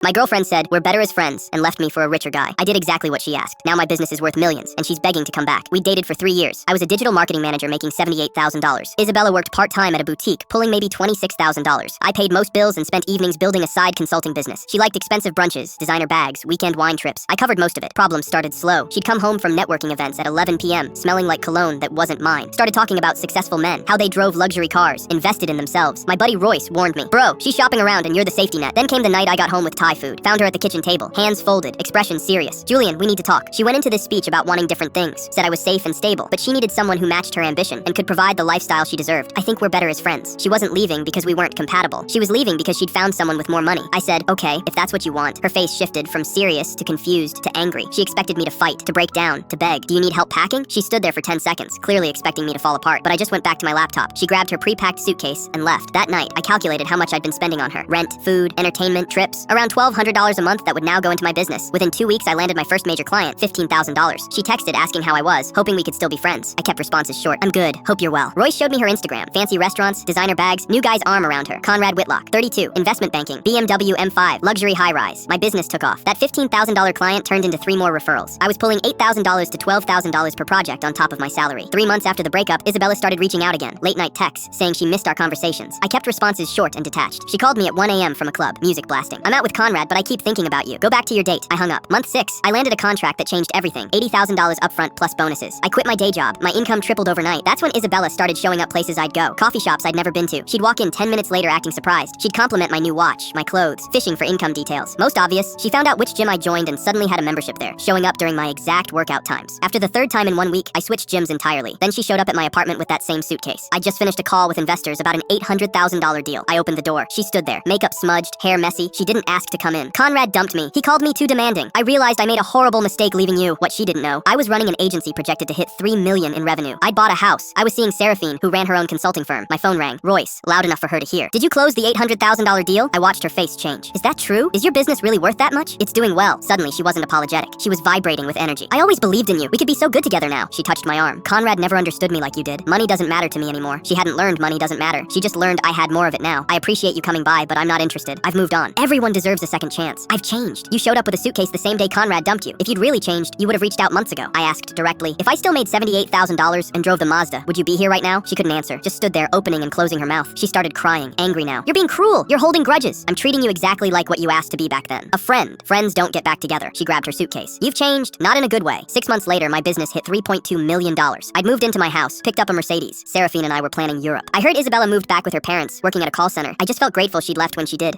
My girlfriend said, "We're better as friends," and left me for a richer guy. I did exactly what she asked. Now my business is worth millions, and she's begging to come back. We dated for 3 years. I was a digital marketing manager making $78,000. Isabella worked part-time at a boutique, pulling maybe $26,000. I paid most bills and spent evenings building a side consulting business. She liked expensive brunches, designer bags, weekend wine trips. I covered most of it. Problems started slow. She'd come home from networking events at 11 p.m., smelling like cologne that wasn't mine. Started talking about successful men, how they drove luxury cars, invested in themselves. My buddy Royce warned me, "Bro, she's shopping around and you're the safety net." Then came the night I got home with Thai food. Found her at the kitchen table, hands folded, expression serious. "Julian, we need to talk." She went into this speech about wanting different things, said I was safe and stable, but she needed someone who matched her ambition and could provide the lifestyle she deserved. I think we're better as friends. She wasn't leaving because we weren't compatible. She was leaving because she'd found someone with more money. I said, "Okay, if that's what you want." Her face shifted from serious to confused to angry. She expected me to fight, to break down, to beg. "Do you need help packing?" She stood there for 10 seconds, clearly expecting me to fall apart, but I just went back to my laptop. She grabbed her pre-packed suitcase and left. That night, I calculated how much I'd been spending on her. Rent, food, entertainment, trips. Around $1,200 a month that would now go into my business. Within 2 weeks, I landed my first major client, $15,000. She texted asking how I was, hoping we could still be friends. I kept responses short. "I'm good. Hope you're well." Royce showed me her Instagram. Fancy restaurants, designer bags, new guy's arm around her. Conrad Whitlock, 32, investment banking, BMW M5, luxury high-rise. My business took off. That $15,000 client turned into 3 more referrals. I was pulling $8,000 to $12,000 per project on top of my salary. 3 months after the breakup, Isabella started reaching out again. Late-night texts saying she missed our conversations. I kept responses short and detached. She called me at 1 a.m. from a club, music blasting. "I'm out with Conrad, but I keep thinking about you. Go back to your date." I hung up. Month 6, I landed a contract that changed everything. $80,000 upfront plus bonuses. I quit my day job. My income tripled overnight. That's when Isabella started showing up places I'd go. Coffee shops I'd never been to. She'd walk in 10 minutes later acting surprised. She'd compliment my new watch, my clothes, fishing for income details. Most obvious, she found out which gym I joined and suddenly had a membership there, showing up during my exact workout times. After the 3rd time in 1 week, I switched gyms entirely. Then she showed up at my apartment with that same suitcase. I just finished a call with investors about an $800,000 deal. I opened the door. She stood there, makeup smudged, hair messy. She didn't ask to come in. "Conrad dumped me. He called me too demanding. I realized I made a horrible mistake leaving you." What she didn't know, I was running an agency projected to hit $3 million in revenue. I'd bought a house. I was seeing Seraphine, who ran her own consulting firm. My phone rang. Royce, loud enough for her to hear. "Did you close the $800,000 deal?" I watched her face change. "Is that true? Is your business really worth that much?" "It's doing well." Suddenly, she wasn't apologetic. She was vibrating with energy. "I always believed in you. We could be so good together now." She touched my arm. "Conrad never understood me like you did. Money doesn't matter to me anymore." She hadn't learned money doesn't matter. She just learned I had more of it now. "I appreciate you coming by, but I'm not interested. I've moved on. Everyone deserves a second chance. I've changed. You showed up with a suitcase the same day Conrad dumped you. If you'd really changed, you would have reached out months ago." I asked directly. "If I still made $78,000 and drove the Mazda, would you be here right now?" She couldn't answer, just stood there opening and closing her mouth. She started crying, angry now. "You're being cruel. You're holding grudges. I'm treating you exactly like what you asked to be back then. A friend. Friends don't get back together." She grabbed her suitcase. "You've changed. Not in a good way." 6 months later, my business hit $3.2 million. I'd moved into my house, picked up a Mercedes. Seraphine and I were planning Europe. I heard Isabella moved back with her parents, working at a call center. I just felt grateful she'd left when she did.